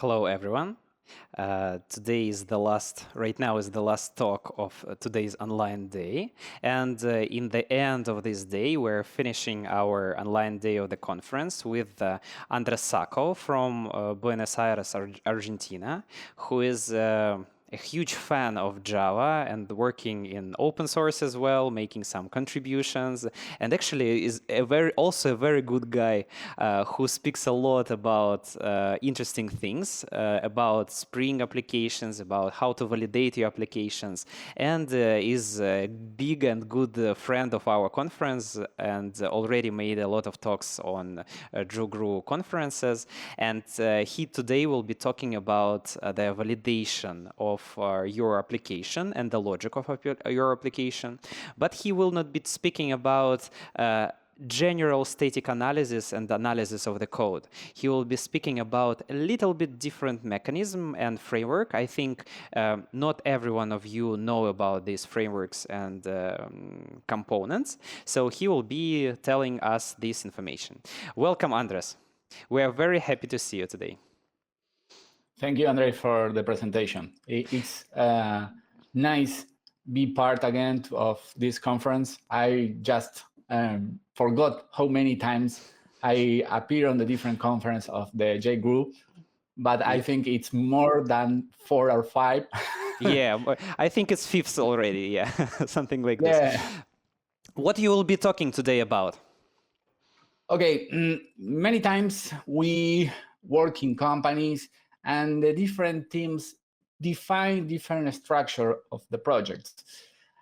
Hello, everyone. Today is the last, right now is the last talk of today's online day. And in the end of this day, we're finishing our online day of the conference with Andres Sacco from Buenos Aires, Argentina, who is a huge fan of Java and working in open source as well, making some contributions, and actually is also a very good guy who speaks a lot about interesting things, about Spring applications, about how to validate your applications, and is a big and good friend of our conference and already made a lot of talks on Jugru conferences. And he today will be talking about the validation of your application and the logic of your application. But he will not be speaking about general static analysis and analysis of the code. He will be speaking about a little bit different mechanism and framework. I think not every one of you know about these frameworks and components. So he will be telling us this information. Welcome, Andres. We are very happy to see you today. Thank you, Andre, for the presentation. It's nice be part again of this conference. I just forgot how many times I appear on the different conference of the J group, but I think it's more than 4 or 5. Yeah, I think it's 5th already. Yeah, something like this. What you will be talking today about? Okay, many times we work in companies and the different teams define different structure of the projects.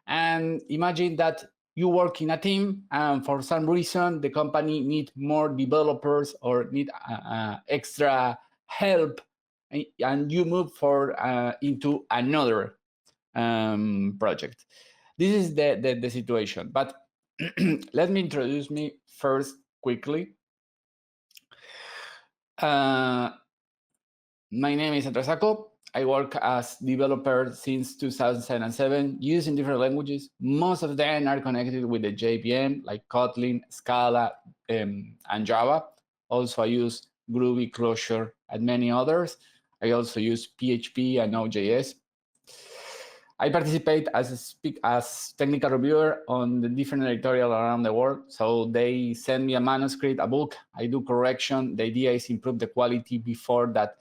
And imagine that you work in a team and for some reason the company need more developers or need extra help, and you move into another project. This is the situation. But let me introduce me first quickly. My name is Andres Sacco. I work as developer since 2007 using different languages. Most of them are connected with the JVM, like Kotlin, Scala, and Java. Also, I use Groovy, Clojure, and many others. I also use PHP and Node.js. I participate as technical reviewer on the different editorial around the world. So they send me a manuscript, a book. I do correction. The idea is improve the quality before that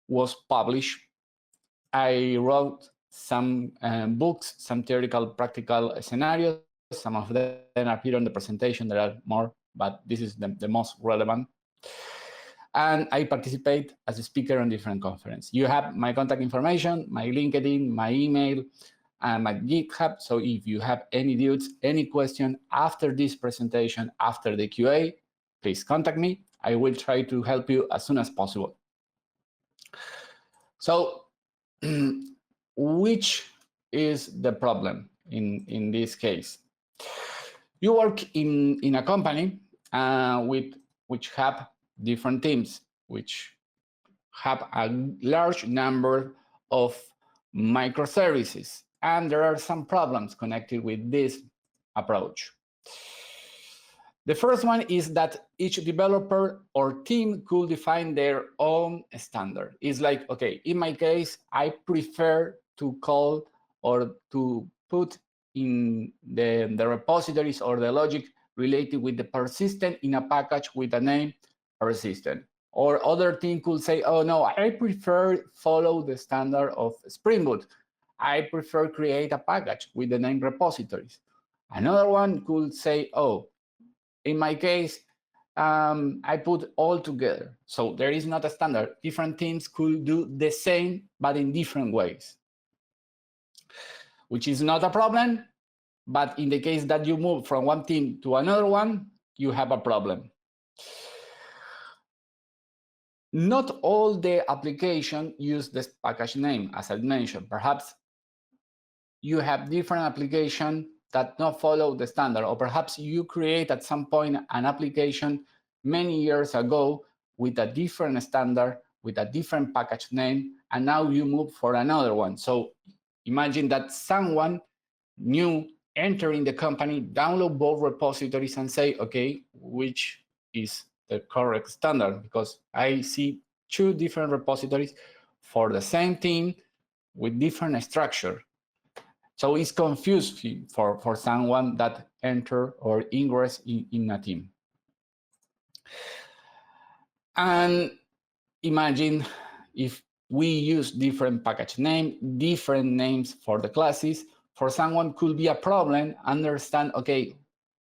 was published. I wrote some books, some theoretical, practical scenarios. Some of them appear on the presentation. There are more, but this is the most relevant. And I participate as a speaker on different conferences. You have my contact information, my LinkedIn, my email, and my GitHub. So if you have any doubts, any question after this presentation, after the QA, please contact me. I will try to help you as soon as possible. So which is the problem in this case? You work in a company which have different teams, which have a large number of microservices, and there are some problems connected with this approach. The first one is that each developer or team could define their own standard. It's like, okay, in my case, I prefer to call or to put in the repositories or the logic related with the persistent in a package with a name persistent. Or other team could say, oh no, I prefer follow the standard of Spring Boot. I prefer create a package with the name repositories. Another one could say, oh, in my case, I put all together. So there is not a standard. Different teams could do the same, but in different ways, which is not a problem. But in the case that you move from one team to another one, you have a problem. Not all the applications use this package name, as I mentioned. Perhaps you have different applications that not follow the standard, or perhaps you create at some point an application many years ago with a different standard, with a different package name, and now you move for another one. So imagine that someone new entering the company, download both repositories and say, okay, which is the correct standard? Because I see two different repositories for the same thing with different structure. So it's confusing for someone that enter or ingress in a team. And imagine if we use different package name, different names for the classes. For someone could be a problem, understand, okay,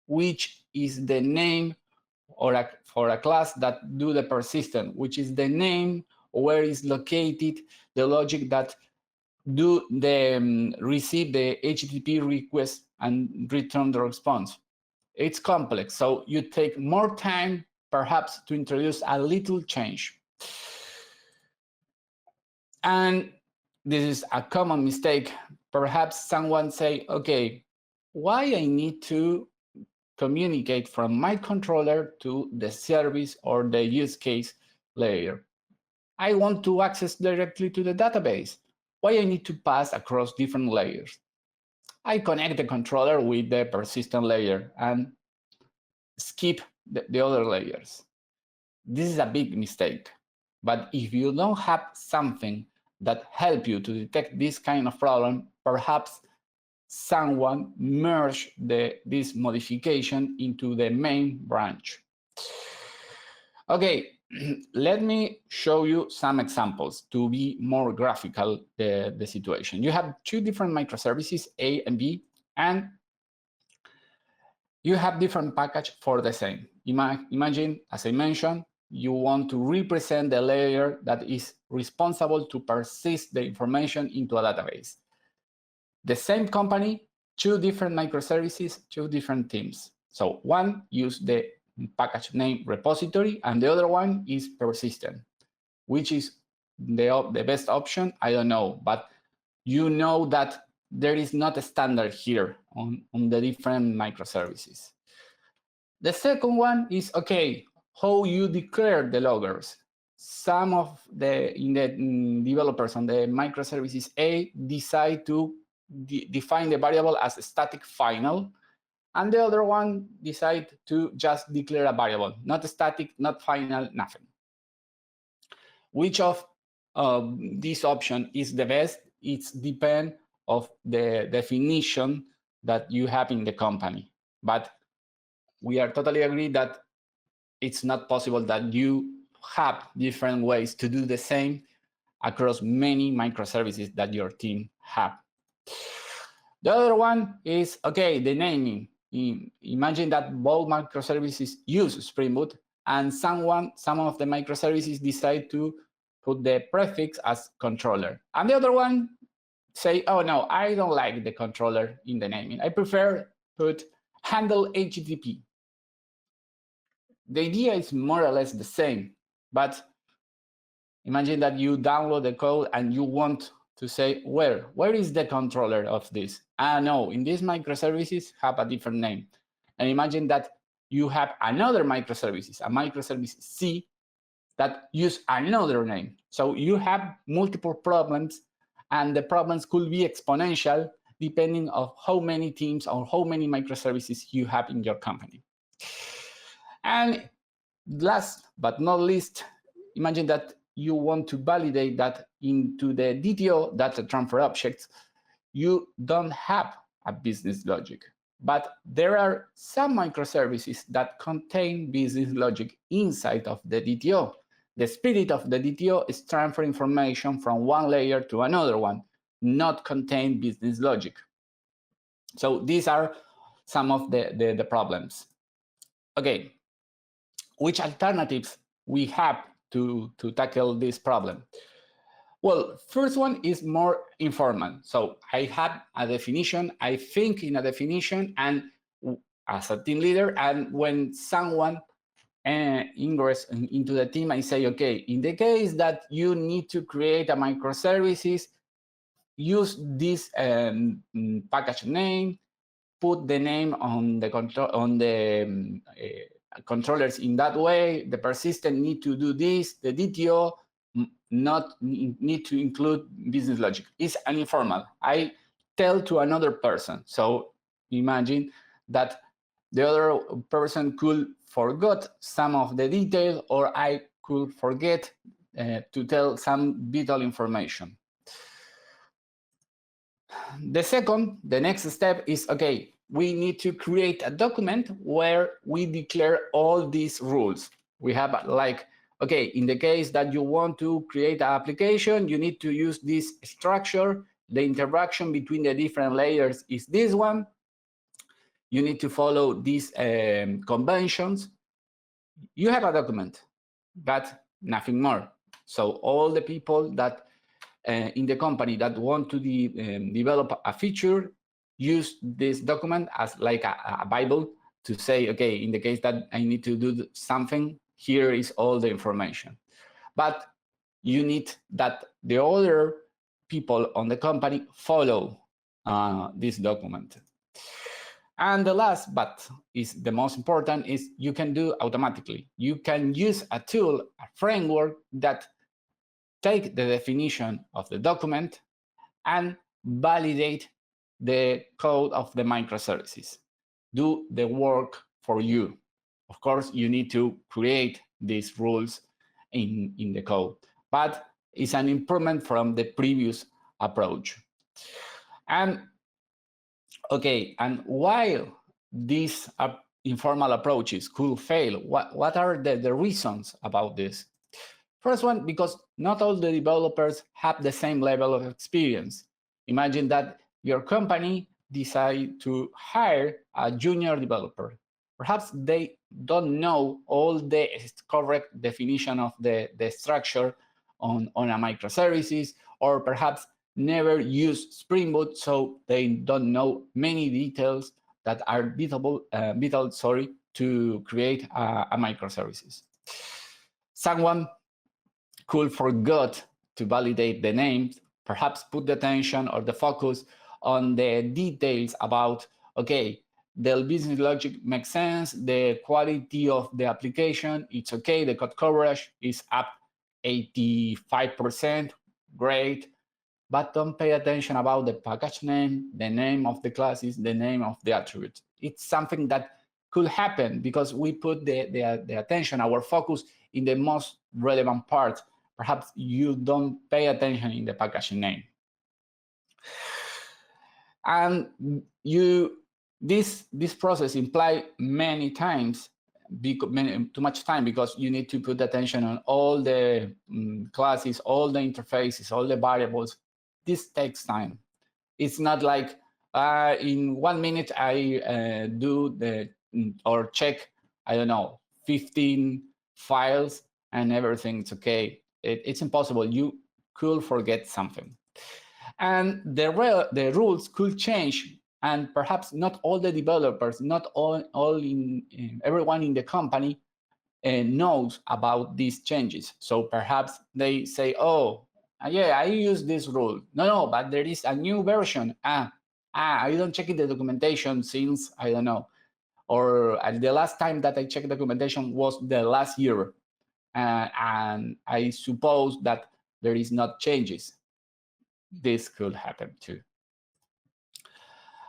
which is the name or for a class that do the persistent, which is the name, where is located the logic that do the receive the HTTP request and return the response. It's complex, so you take more time perhaps to introduce a little change. And this is a common mistake. Perhaps someone say, okay, why I need to communicate from my controller to the service or the use case layer? I want to access directly to the database. Why I need to pass across different layers? I connect the controller with the persistent layer and skip the other layers. This is a big mistake. But if you don't have something that help you to detect this kind of problem, perhaps someone merge this modification into the main branch. Okay, let me show you some examples to be more graphical, the situation. You have two different microservices, A and B, and you have different package for the same. Imagine, as I mentioned, you want to represent the layer that is responsible to persist the information into a database. The same company, two different microservices, two different teams. So one use the package name repository and the other one is persistent. Which is the best option? I don't know, but you know that there is not a standard here on the different microservices. The second one is, okay, how you declare the loggers. Some of the developers on the microservices A decide to define the variable as a static final, and the other one decide to just declare a variable, not static, not final, nothing. Which of this option is the best? It's depend of the definition that you have in the company. But we are totally agreed that it's not possible that you have different ways to do the same across many microservices that your team have. The other one is, okay, the naming. Imagine that both microservices use Spring Boot and some of the microservices decide to put the prefix as controller. And the other one say, oh no, I don't like the controller in the naming. I prefer put handle HTTP. The idea is more or less the same, but imagine that you download the code and you want to say, where is the controller of this? No, in these microservices have a different name. And imagine that you have another microservices, a microservice C that use another name. So you have multiple problems, and the problems could be exponential depending on how many teams or how many microservices you have in your company. And last but not least, imagine that you want to validate that into the DTO, data transfer objects, you don't have a business logic. But there are some microservices that contain business logic inside of the DTO. The spirit of the DTO is transfer information from one layer to another one, not contain business logic. So these are some of the problems. Okay, which alternatives we have to tackle this problem? Well, first one is more informal. So I have a definition, I think in a definition, and as a team leader, and when someone ingress into the team, I say, okay, in the case that you need to create a microservices, use this package name, put the name on the controllers in that way. The persistent need to do this. The DTO not need to include business logic. It's an informal. I tell to another person. So imagine that the other person could forget some of the detail, or I could forget to tell some vital information. The next step is, okay, we need to create a document where we declare all these rules. We have like, okay, in the case that you want to create an application, you need to use this structure. The interaction between the different layers is this one. You need to follow these conventions. You have a document, but nothing more. So all the people that in the company that want to develop a feature use this document as like a Bible to say, okay, in the case that I need to do something, here is all the information. But you need that the other people on the company follow this document. And the last, but is the most important, is you can do automatically. You can use a tool, a framework that take the definition of the document and validate the code of the microservices. Do the work for you. Of course, you need to create these rules in the code, but it's an improvement from the previous approach. And okay, and while these informal approaches could fail, what are the reasons about this? First one, because not all the developers have the same level of experience. Imagine that your company decide to hire a junior developer. Perhaps they don't know all the correct definition of the structure on a microservices, or perhaps never use Spring Boot, so they don't know many details that are vital to create a microservices. Someone could forget to validate the names, perhaps put the attention or the focus on the details about, okay, the business logic makes sense, the quality of the application, it's okay, the code coverage is up 85%, great, but don't pay attention about the package name, the name of the classes, the name of the attributes. It's something that could happen because we put the attention, our focus in the most relevant part. Perhaps you don't pay attention in the packaging name. And this process implies many times, too much time, because you need to put attention on all the classes, all the interfaces, all the variables. This takes time. It's not like in 1 minute I do or check, I don't know, 15 files and everything's okay. It's impossible. You could forget something. And the rules could change, and perhaps not all the developers, not everyone in the company knows about these changes. So perhaps they say, oh, yeah, I use this rule. No, but there is a new version. I don't check the documentation since, I don't know, or the last time that I checked documentation was the last year. And I suppose that there is not changes. This could happen too.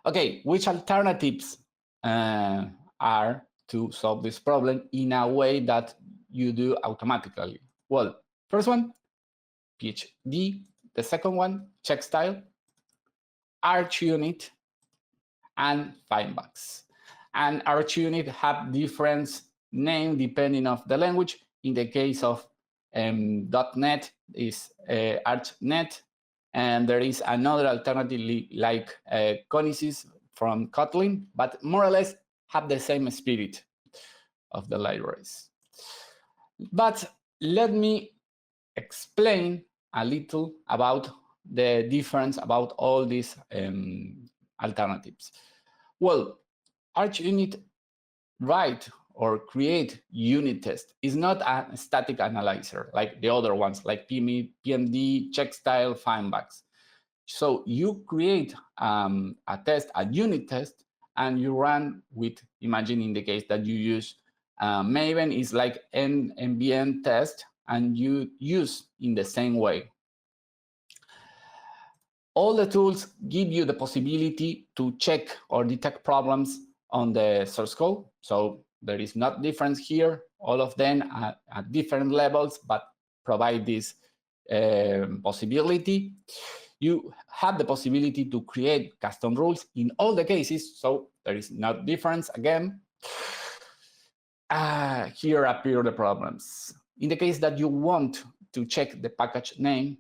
Okay, which alternatives are to solve this problem in a way that you do automatically? Well, first one, PhD. The second one, check style, ArchUnit, and findbugs. And ArchUnit have different name depending on the language. In the case of .NET is ArchNet, and there is another alternative like Conicis from Kotlin, but more or less have the same spirit of the libraries. But let me explain a little about the difference about all these alternatives. Well, ArchUnit write or create unit test is not a static analyzer like the other ones, like PMD, check style, findbugs. So you create a test, a unit test, and you run with, imagine in the case that you use Maven is like NVN test, and you use in the same way. All the tools give you the possibility to check or detect problems on the source code. So there is not difference here. All of them at different levels, but provide this possibility. You have the possibility to create custom rules in all the cases, so there is no difference again. Here appear the problems. In the case that you want to check the package name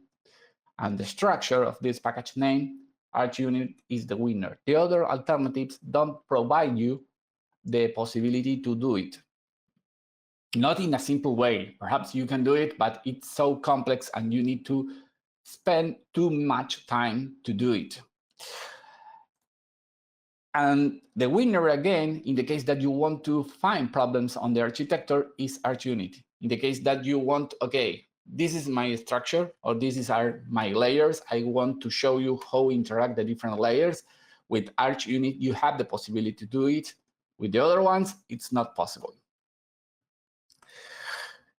and the structure of this package name, ArchUnit is the winner. The other alternatives don't provide you the possibility to do it. Not in a simple way. Perhaps you can do it, but it's so complex and you need to spend too much time to do it. And the winner, again, in the case that you want to find problems on the architecture, is ArchUnit. In the case that you want, okay, this is my structure, or these are my layers. I want to show you how interact the different layers. With ArchUnit, you have the possibility to do it. With the other ones, it's not possible.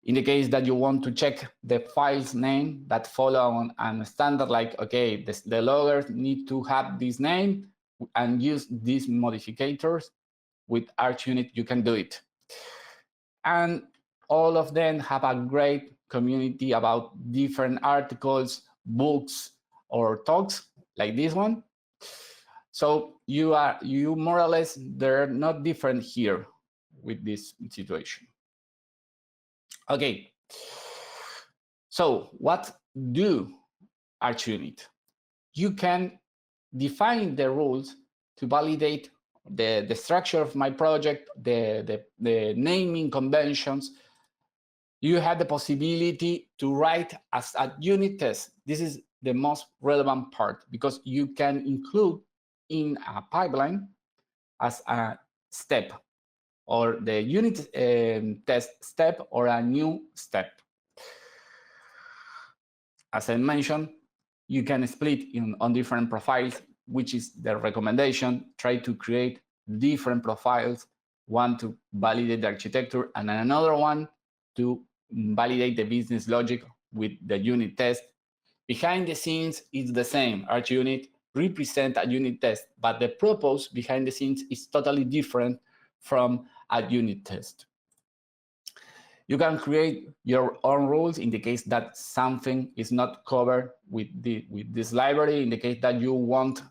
In the case that you want to check the file's name that follow on a standard, like, okay, the loggers need to have this name and use these modifiers, with ArchUnit, you can do it. And all of them have a great community about different articles, books, or talks, like this one. So you more or less, they're not different here with this situation. Okay, so what do ArchUnit? You can define the rules to validate the structure of my project, the naming conventions. You have the possibility to write as a unit test. This is the most relevant part, because you can include in a pipeline as a step, or the unit test step, or a new step. As I mentioned, you can split on different profiles, which is the recommendation. Try to create different profiles, one to validate the architecture and another one to validate the business logic with the unit test. Behind the scenes, it's the same. ArchUnit represents a unit test, but the purpose behind the scenes is totally different from a unit test. You can create your own rules in the case that something is not covered with this library. In the case that you want,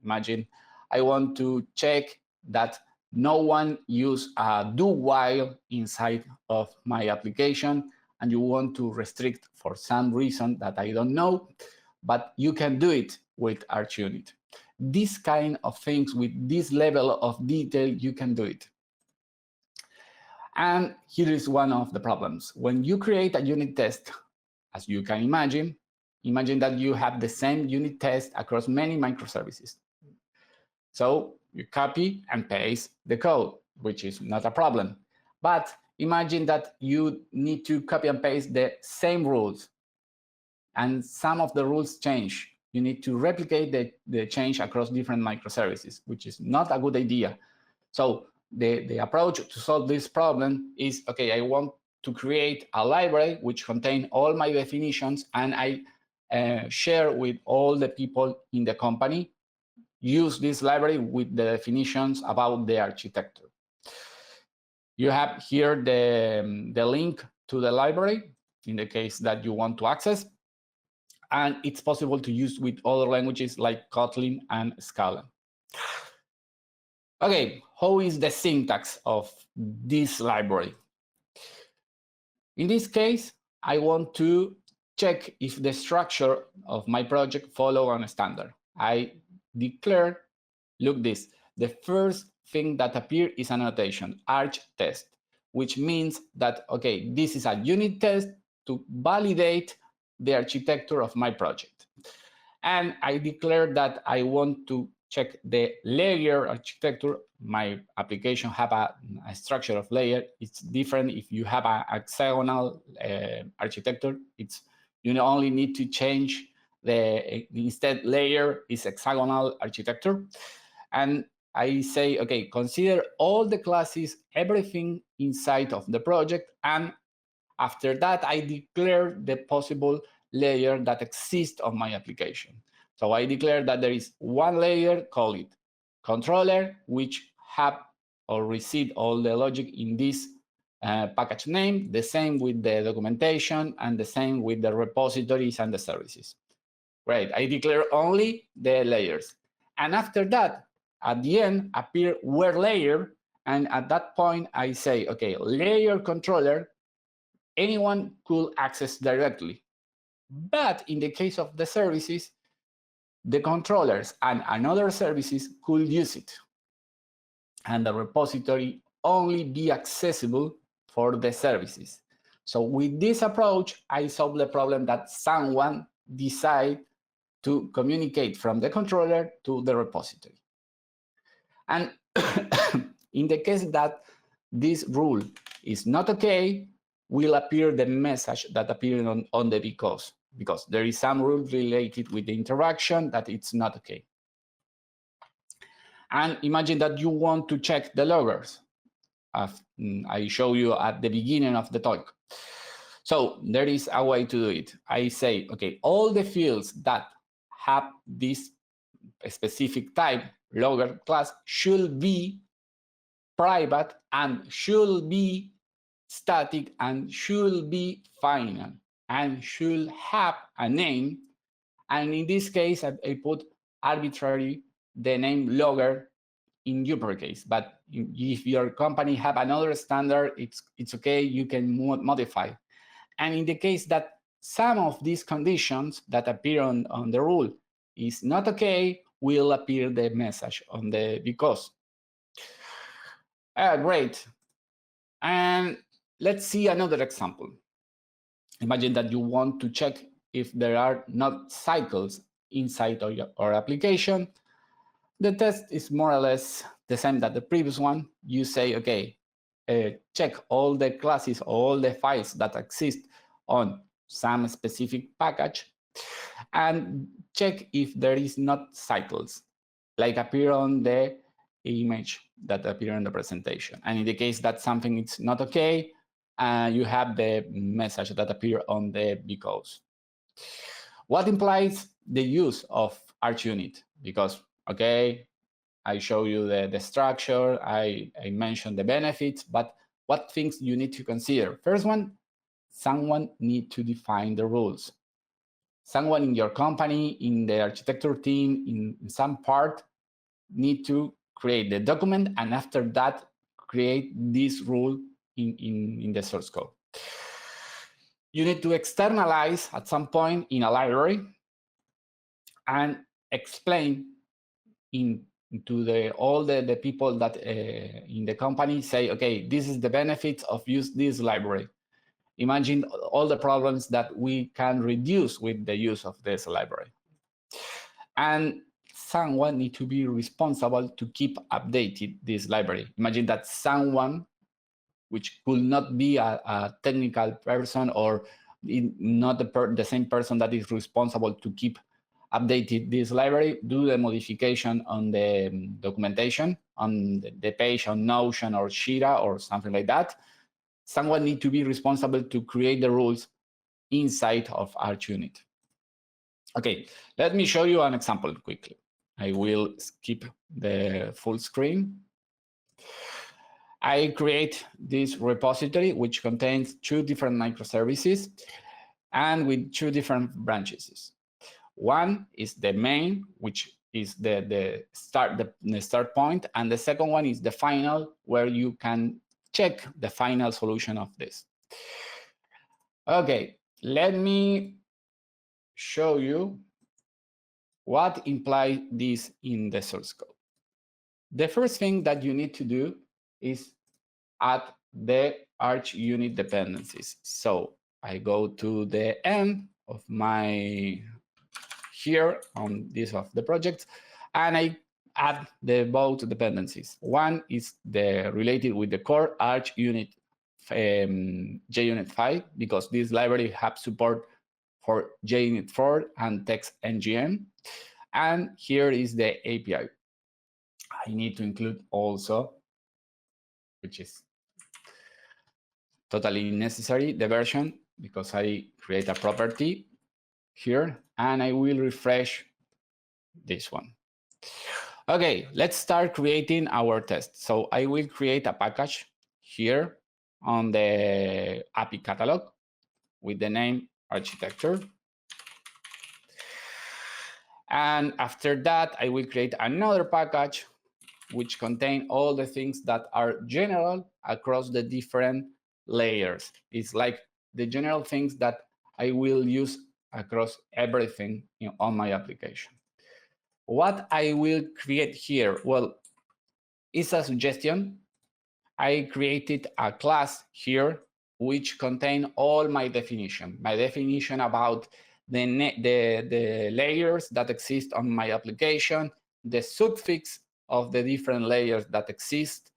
imagine, I want to check that no one use a do while inside of my application, and you want to restrict for some reason that I don't know, but you can do it with ArchUnit. This kind of things with this level of detail, you can do it. And here is one of the problems. When you create a unit test, as you can imagine that you have the same unit test across many microservices. So you copy and paste the code, which is not a problem. But imagine that you need to copy and paste the same rules, and some of the rules change. You need to replicate the change across different microservices, which is not a good idea. So the approach to solve this problem is, okay, I want to create a library which contains all my definitions, and I share with all the people in the company. Use this library with the definitions about the architecture. You have here the link to the library in the case that you want to access, and it's possible to use with other languages like Kotlin and Scala. Okay, how is the syntax of this library? In this case, I want to check if the structure of my project follow on a standard. I declare, look this, the first thing that appears is an annotation, arch test, which means that, okay, this is a unit test to validate the architecture of my project. And I declare that I want to check the layer architecture. My application have a structure of layer. It's different if you have a hexagonal architecture. You only need to change instead layer is hexagonal architecture. And I say, okay, consider all the classes, everything inside of the project. And after that, I declare the possible layer that exists on my application. So I declare that there is one layer, call it controller, which have or receive all the logic in this package name, the same with the documentation, and the same with the repositories and the services. Great, I declare only the layers. And after that, at the end, appear where layer, and at that point, I say, okay, layer controller, anyone could access directly. But in the case of the services, the controllers and another services could use it. And the repository only be accessible for the services. So with this approach, I solve the problem that someone decide to communicate from the controller to the repository. And in the case that this rule is not okay, will appear the message that appeared on the because there is some rule related with the interaction that it's not okay. And imagine that you want to check the loggers. I show you at the beginning of the talk. So there is a way to do it. I say, okay, all the fields that have this specific type, logger class, should be private and should be static and should be final and should have a name. And in this case, I put arbitrary the name logger in uppercase. But if your company have another standard, it's okay, you can modify. And in the case that some of these conditions that appear on the rule is not okay, will appear the message on the because. Great. And let's see another example. Imagine that you want to check if there are not cycles inside our application. The test is more or less the same that the previous one. You say, okay, check all the classes, all the files that exist on some specific package, and check if there is not cycles, like appear on the image that appear in the presentation. And in the case that something is not okay, you have the message that appear on the because. What implies the use of ArchUnit? Because, okay, I show you the structure, I mentioned the benefits, but what things you need to consider? First one, someone need to define the rules. Someone in your company, in the architecture team, in some part, need to create the document, and after that, create this rule in the source code. You need to externalize at some point in a library and explain to all the people that in the company say, okay, this is the benefits of use this library. Imagine all the problems that we can reduce with the use of this library. And someone need to be responsible to keep updated this library. Imagine that someone, which could not be a technical person or not the same person that is responsible to keep updated this library, do the modification on the documentation, on the page on Notion or Jira or something like that. Someone need to be responsible to create the rules inside of ArchUnit. Okay, let me show you an example quickly. I will skip the full screen. I create this repository, which contains 2 different microservices and with 2 different branches. One is the main, which is the start point, and the second one is the final, where you can check the final solution of this. Okay, let me show you what implies this in the source code. The first thing that you need to do is add the ArchUnit dependencies. So I go to the end of my here on this of the project, and I add the both dependencies. One is the related with the core ArchUnit JUnit 5, because this library has support for JUnit 4 and text ngn. And here is the API. I need to include also, which is totally necessary, the version, because I create a property here, and I will refresh this one. Okay, let's start creating our test. So I will create a package here on the API catalog with the name architecture. And after that, I will create another package which contain all the things that are general across the different layers. It's like the general things that I will use across everything on my application. What I will create here, well, is a suggestion. I created a class here which contain all my definition about the layers that exist on my application, the suffix of the different layers that exist,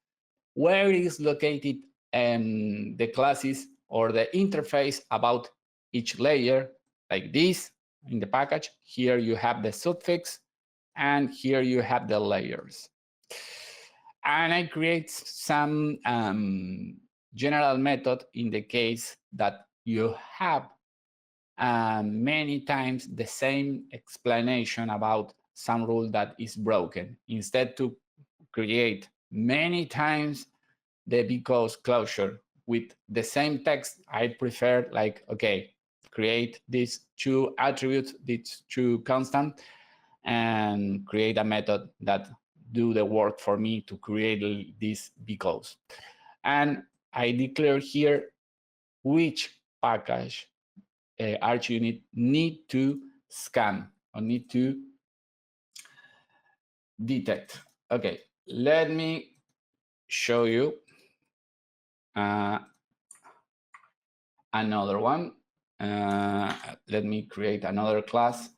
where is located the classes or the interface about each layer, like this in the package. Here you have the suffix, and here you have the layers. And I create some general method in the case that you have many times the same explanation about some rule that is broken. Instead to create many times the because closure with the same text, I prefer like, okay, create these two attributes, these two constant, and create a method that do the work for me to create this because. And I declare here which package ArchUnit need to scan or need to detect. Okay, let me show you another one. Let me create another class.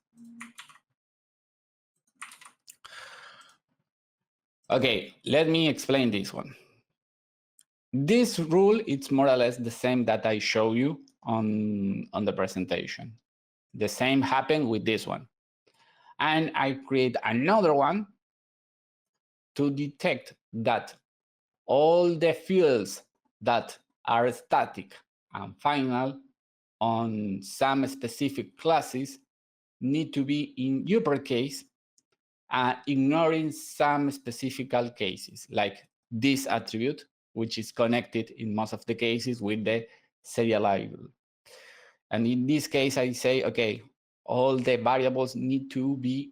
Okay, let me explain this one. This rule, it's more or less the same that I show you on the presentation. The same happened with this one. And I create another one to detect that all the fields that are static and final on some specific classes need to be in uppercase, ignoring some specific cases, like this attribute, which is connected in most of the cases with the serializable. And in this case, I say, okay, all the variables need to be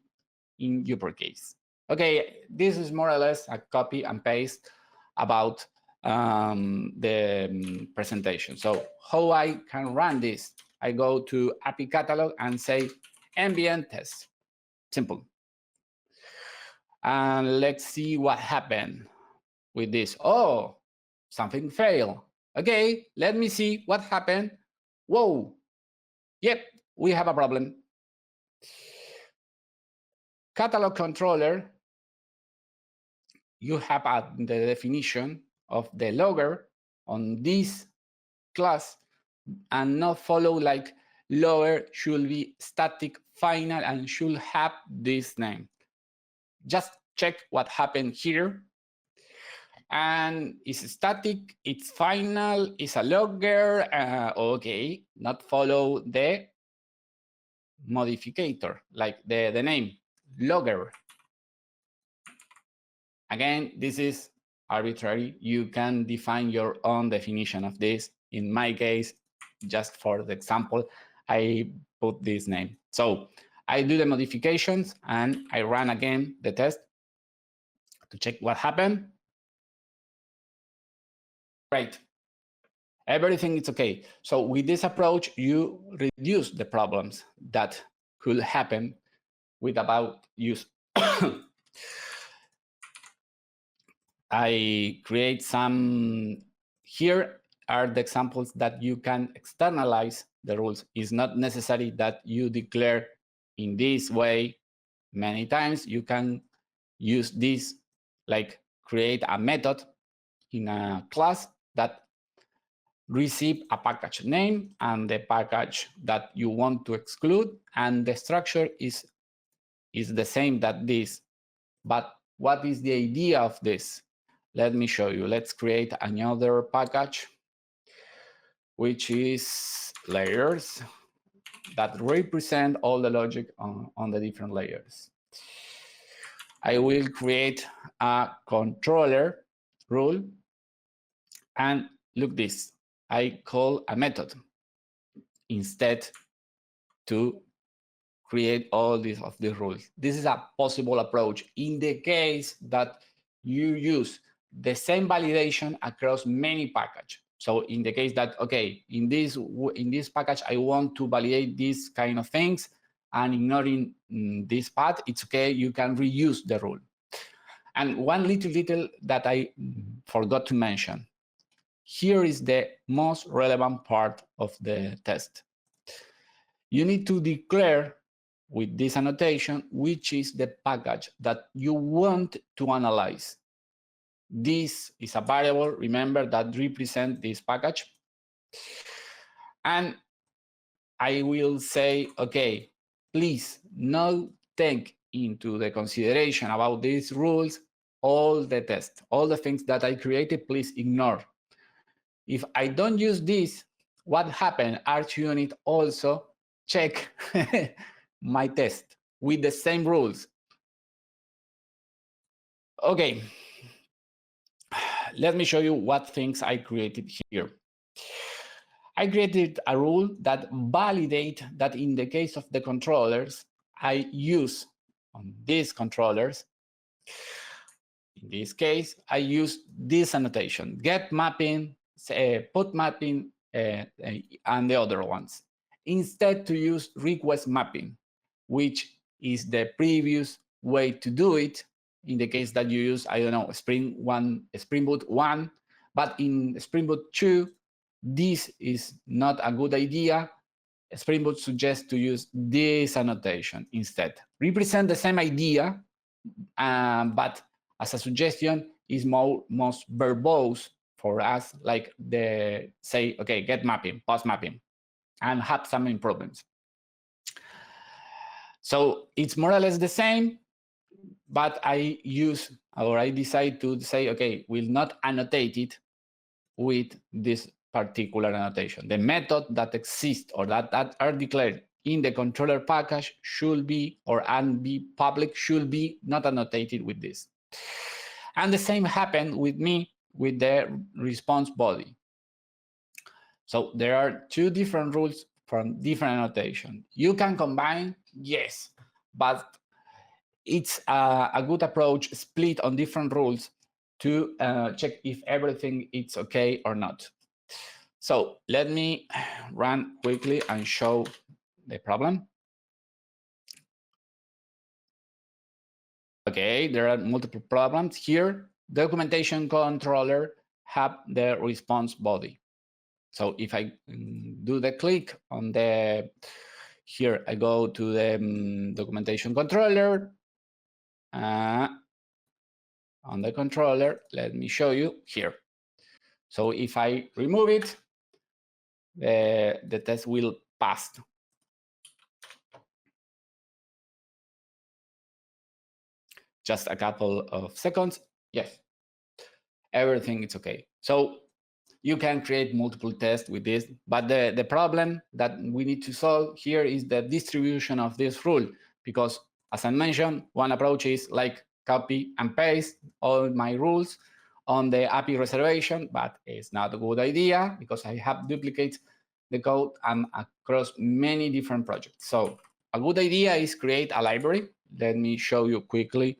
in uppercase. Okay, this is more or less a copy and paste about the presentation. So how I can run this? I go to API catalog and say ambient test. Simple. And let's see what happened with this. Oh, something failed. Okay, let me see what happened. Whoa, yep, we have a problem. Catalog controller, you have the definition of the logger on this class and not follow like logger should be static final and should have this name. Just check what happened here. And it's static, it's final, it's a logger. Okay, not follow the modificator, like the name, logger. Again, this is arbitrary. You can define your own definition of this. In my case, just for the example, I put this name. So I do the modifications and I run again the test to check what happened. Great. Everything is okay. So with this approach, you reduce the problems that could happen with about use. I create some, here are the examples that you can externalize the rules. It's not necessary that you declare in this way many times. You can use this, like create a method in a class that receive a package name and the package that you want to exclude, and the structure is the same that this. But what is the idea of this? Let me show you. Let's create another package, which is layers that represent all the logic on the different layers. I will create a controller rule, and look this, I call a method instead to create all these rules. This is a possible approach in the case that you use the same validation across many packages. So in the case that, okay, in this package, I want to validate these kind of things, and ignoring this path, it's okay, you can reuse the rule. And one little that I forgot to mention. Here is the most relevant part of the test. You need to declare with this annotation which is the package that you want to analyze. This is a variable, remember, that represents this package. And I will say, okay, please now take into the consideration about these rules all the tests, all the things that I created, please ignore. If I don't use this, what happened? ArchUnit also check my test with the same rules. Okay, let me show you what things I created here. I created a rule that validates that in the case of the controllers, I use on these controllers, in this case, I use this annotation, get mapping, put mapping, and the other ones. Instead to use request mapping, which is the previous way to do it in the case that you use, I don't know, Spring Boot 1, but in Spring Boot 2, this is not a good idea. Spring Boot suggests to use this annotation instead. Represent the same idea, but as a suggestion is most verbose for us, like the say, okay, get mapping, post mapping, and have some improvements. So it's more or less the same, but I decide to say, okay, we'll not annotate it with this particular annotation. The method that exists or that are declared in the controller package should be, and be public, should be not annotated with this. And the same happened with me with the response body. So there are two different rules from different annotation. You can combine, yes, but it's a good approach, split on different rules to check if everything is okay or not. So let me run quickly and show the problem. Okay, there are multiple problems here. Documentation controller have the response body. So if I do the click on the, here I go to the documentation controller. On the controller, let me show you here. So if I remove it, the test will pass. Just a couple of seconds. Yes, everything is okay. So you can create multiple tests with this, but the problem that we need to solve here is the distribution of this rule, because as I mentioned, one approach is like copy and paste all my rules on the API reservation, but it's not a good idea because I have duplicated the code and across many different projects. So a good idea is create a library. Let me show you quickly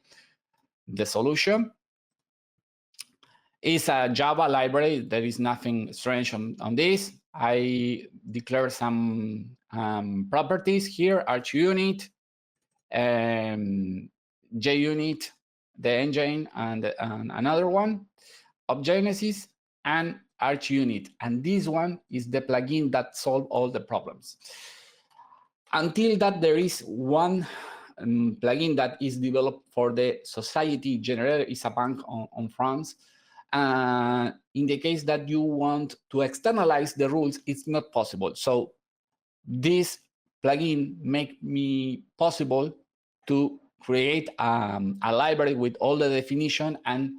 the solution. It's a Java library. There is nothing strange on this. I declare some properties here, ArchUnit, JUnit, the engine, and another one, Genesis, and ArchUnit. And this one is the plugin that solves all the problems. Until that, there is one plugin that is developed for the Société Générale, is a bank on France. In the case that you want to externalize the rules, it's not possible. So this plugin make me possible to create a library with all the definition and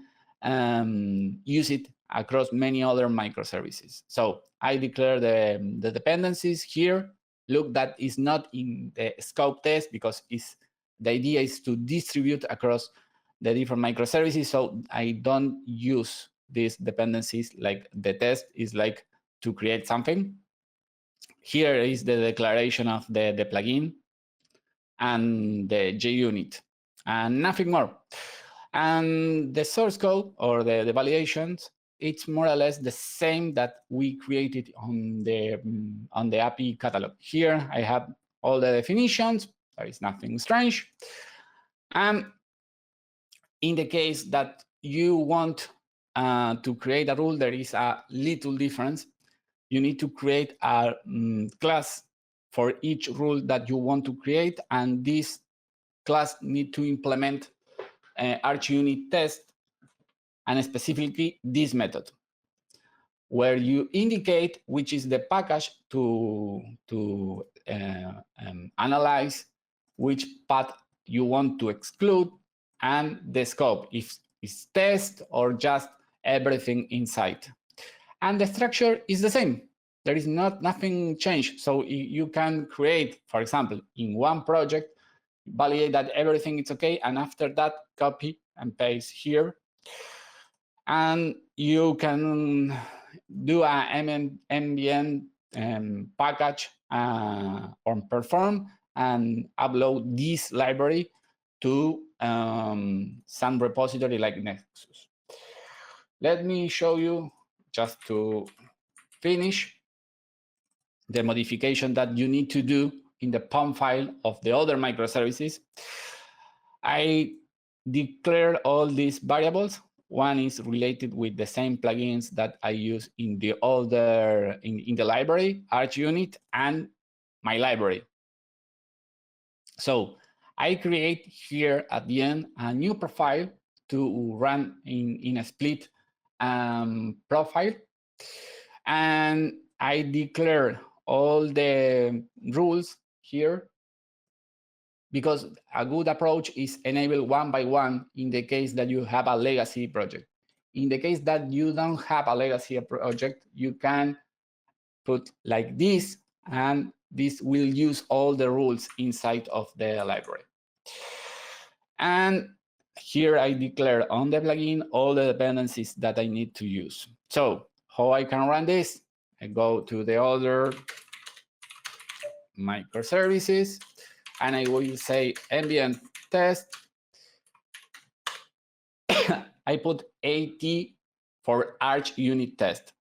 use it across many other microservices. So I declare the dependencies here. Look, that is not in the scope test because the idea is to distribute across the different microservices. So I don't use these dependencies, like the test is like to create something. Here is the declaration of the plugin and the JUnit, and nothing more. And the source code or the validations, it's more or less the same that we created on the API catalog. Here I have all the definitions. There is nothing strange. And in the case that you want to create a rule, there is a little difference. You need to create a class for each rule that you want to create, and this class need to implement ArchUnit test, and specifically this method, where you indicate which is the package to analyze, which path you want to exclude, and the scope, if it's test or just everything inside. And the structure is the same. There is nothing changed. So you can create, for example, in one project, validate that everything is okay, and after that, copy and paste here. And you can do a MVN package or perform and upload this library to some repository like Nexus. Let me show you, just to finish, the modification that you need to do in the POM file of the other microservices. I declare all these variables. One is related with the same plugins that I use in the other in the library, ArchUnit, and my library. So I create here at the end a new profile to run in a split profile, and I declare all the rules here, because a good approach is enable one by one in the case that you have a legacy project. In the case that you don't have a legacy project, you can put like this, and this will use all the rules inside of the library. And here I declare on the plugin all the dependencies that I need to use. So how I can run this? I go to the other microservices, and I will say ambient test. I put AT for ArchUnit test.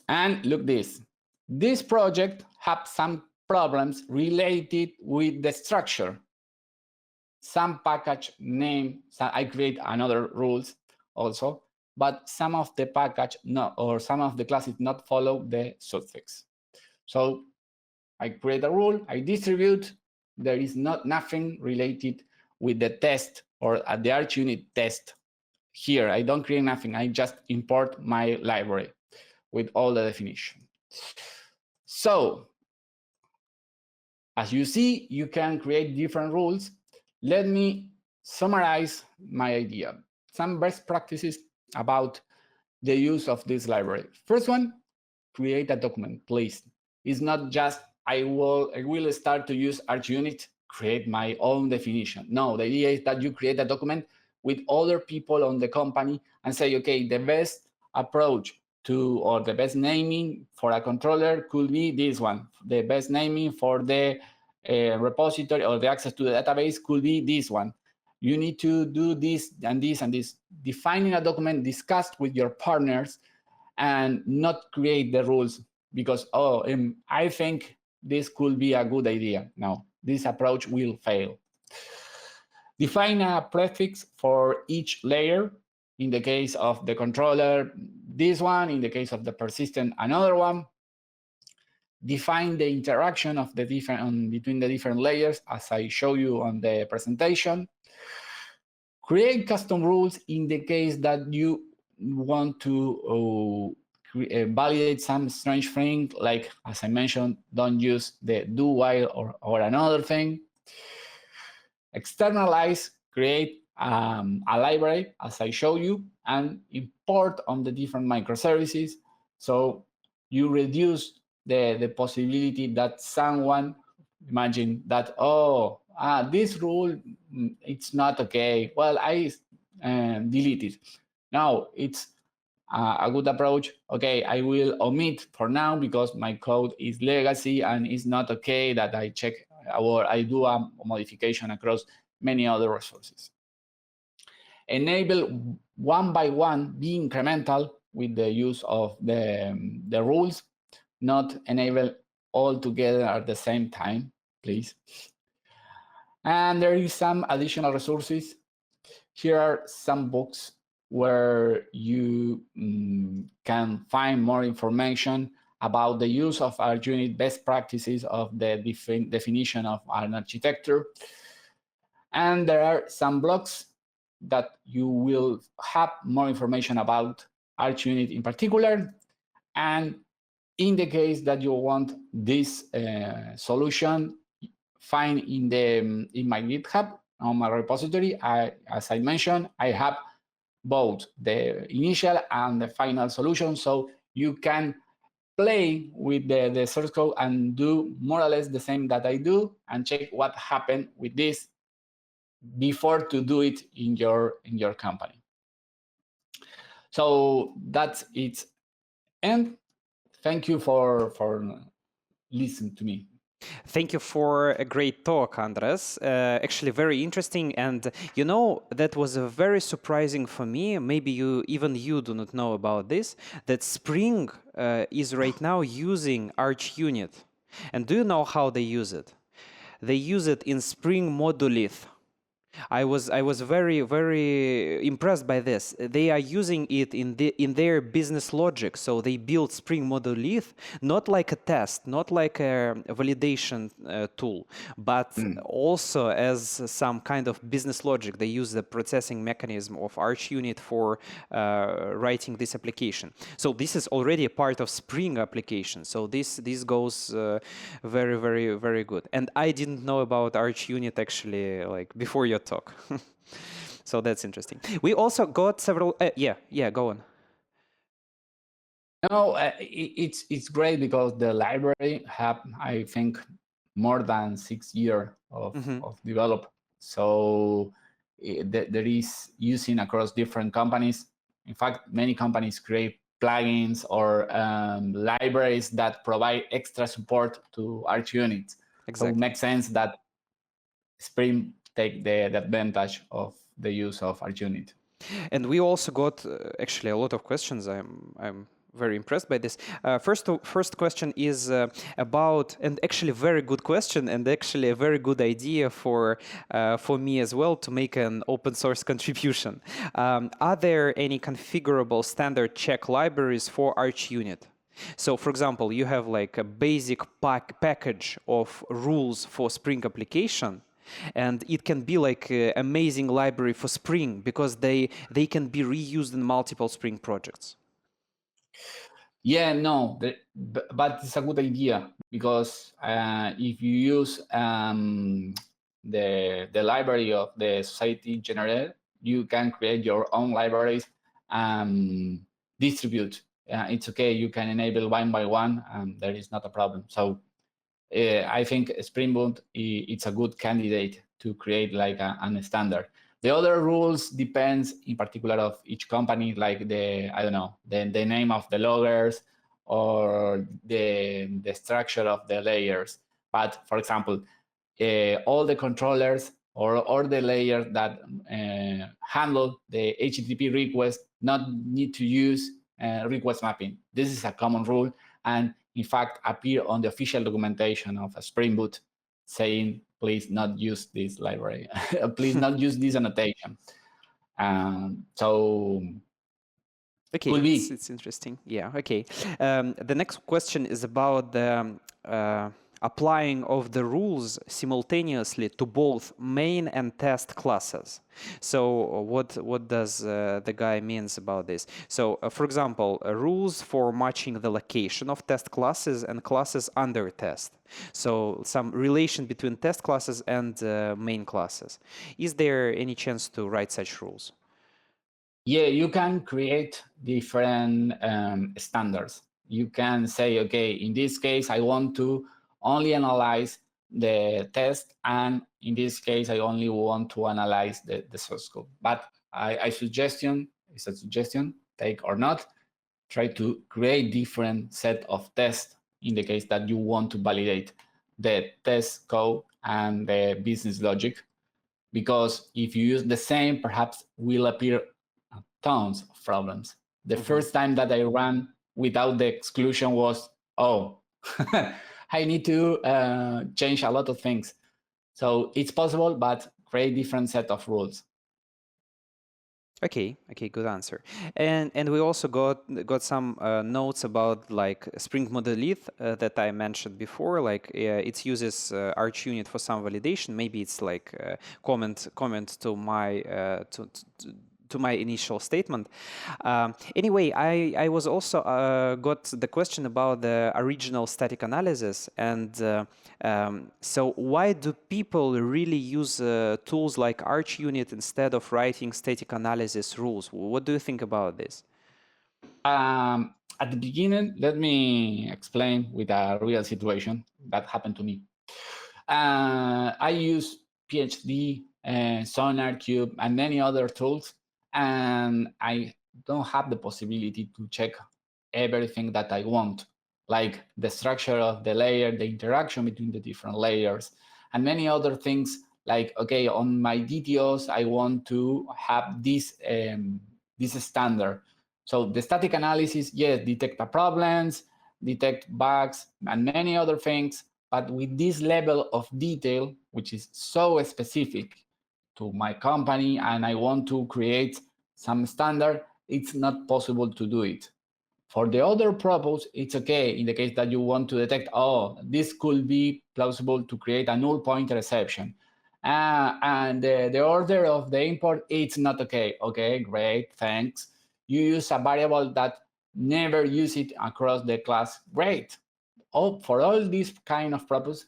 And look this. This project has some problems related with the structure. Some package name, so I create another rules also, but some of the package or some of the classes not follow the suffix. So I create a rule, I distribute. There is nothing related with the test or the ArchUnit test here. I don't create nothing. I just import my library with all the definition. So as you see, you can create different rules. Let me summarize my idea. Some best practices about the use of this library. First one, create a document, please. It's not just I will start to use ArchUnit, create my own definition. No, the idea is that you create a document with other people on the company and say, okay, the best approach to, or the best naming for a controller could be this one. The best naming for the repository or the access to the database could be this one. You need to do this and this and this. Defining a document, discussed with your partners, and not create the rules because, I think this could be a good idea. No, this approach will fail. Define a prefix for each layer. In the case of the controller, this one. In the case of the persistent, another one. Define the interaction of the between the different layers, as I show you on the presentation. Create custom rules in the case that you want to validate some strange thing, like, as I mentioned, don't use the do while or another thing. Externalize, create a library, as I show you, and import on the different microservices. So you reduce the possibility that someone imagine that, this rule, it's not okay. Well, I delete it. No, it's a good approach. Okay, I will omit for now because my code is legacy and it's not okay that I check or I do a modification across many other resources. Enable one by one, be incremental with the use of the rules, not enable all together at the same time, please. And there is some additional resources. Here are some books where you can find more information about the use of ArchUnit, best practices of the definition of an architecture. And there are some blogs that you will have more information about ArchUnit in particular. And in the case that you want this solution, find in my GitHub on my repository. As I mentioned, I have both the initial and the final solution, so you can play with the source code and do more or less the same that I do and check what happened with this before to do it in your company. So that's it. And thank you for listening to me. Thank you for a great talk, Andres. Actually, very interesting. And you know, that was very surprising for me. Maybe even you do not know about this, that Spring is right now using ArchUnit. And do you know how they use it? They use it in Spring Modulith. I was very impressed by this. They are using it in their business logic. So they build Spring Modulith not like a test, not like a validation tool, but also as some kind of business logic. They use the processing mechanism of ArchUnit for writing this application. So this is already a part of Spring application. So this goes very good. And I didn't know about ArchUnit actually like before your talk. So that's interesting. We also got several yeah, go on. No, it's great because the library have, I think, more than 6 years of develop. So there is using across different companies. In fact, many companies create plugins or libraries that provide extra support to ArchUnit. Exactly. So it makes sense that Spring take the advantage of the use of ArchUnit. And we also got actually a lot of questions. I'm very impressed by this. First question is about, and actually very good question, and actually a very good idea for me as well to make an open source contribution. Are there any configurable standard check libraries for ArchUnit? So, for example, you have like a basic package of rules for Spring application, and it can be like an amazing library for Spring because they can be reused in multiple Spring projects. Yeah, no, but it's a good idea because if you use the library of the society generated, you can create your own libraries and distribute. It's okay, you can enable one by one, and there is not a problem. So I think Spring Boot it's a good candidate to create like a standard. The other rules depends in particular of each company, like the name of the loggers or the structure of the layers. But for example, all the controllers or the layers that handle the HTTP request not need to use request mapping. This is a common rule, and in fact appear on the official documentation of a Spring Boot saying, please not use this library. Please not use this annotation. So okay, it's interesting. Yeah, okay. The next question is about the applying of the rules simultaneously to both main and test classes. So what does the guy means about this? So for example, rules for matching the location of test classes and classes under test. So some relation between test classes and main classes. Is there any chance to write such rules? Yeah, you can create different standards. You can say, okay, in this case, I want to only analyze the test, and in this case, I only want to analyze the source code. But I suggestion is a suggestion, take or not. Try to create different set of tests in the case that you want to validate the test code and the business logic. Because if you use the same, perhaps will appear tons of problems. The first time that I ran without the exclusion was, oh, I need to change a lot of things. So it's possible, but create different set of rules. Okay, good answer. And we also got some notes about like Spring Monolith that I mentioned before. Like it uses ArchUnit for some validation. Maybe it's like comment to my to my initial statement. Anyway, I was also got the question about the original static analysis, and so why do people really use tools like ArchUnit instead of writing static analysis rules? What do you think about this? At the beginning, let me explain with a real situation that happened to me. I use PhD, Sonar, Cube, and many other tools, and I don't have the possibility to check everything that I want, like the structure of the layer, the interaction between the different layers, and many other things like, okay, on my DTOs, I want to have this standard. So the static analysis, yes, detect the problems, detect bugs, and many other things, but with this level of detail, which is so specific to my company, and I want to create some standard, it's not possible to do it. For the other purpose, it's okay in the case that you want to detect, oh, this could be plausible to create a null pointer exception. And the order of the import, it's not okay. Okay, great, thanks. You use a variable that never use it across the class, great. For all these kind of purpose,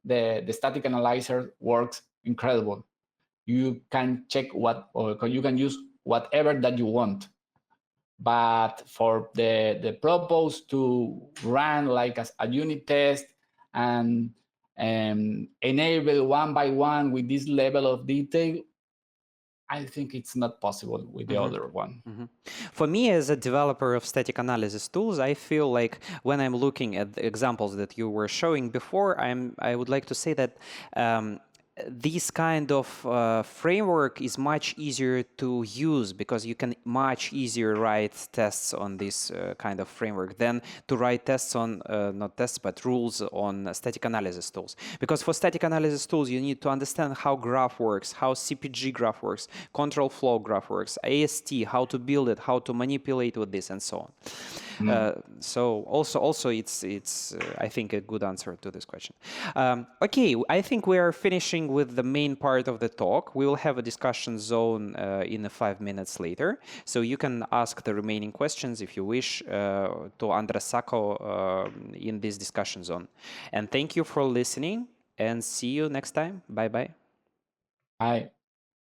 the static analyzer works incredible. You can check or you can use whatever that you want. But for the purpose to run like a unit test and enable one by one with this level of detail, I think it's not possible with the other one. For me, as a developer of static analysis tools, I feel like when I'm looking at the examples that you were showing before, I would like to say that this kind of framework is much easier to use because you can much easier write tests on this kind of framework than to write tests on, not tests, but rules on static analysis tools. Because for static analysis tools, you need to understand how graph works, how CPG graph works, control flow graph works, AST, how to build it, how to manipulate with this, and so on. So also it's I think a good answer to this question. Okay, I think we are finishing with the main part of the talk. We will have a discussion zone in 5 minutes later, so you can ask the remaining questions if you wish to Andres Sacco in this discussion zone. And thank you for listening, and see you next time. Bye bye. Bye.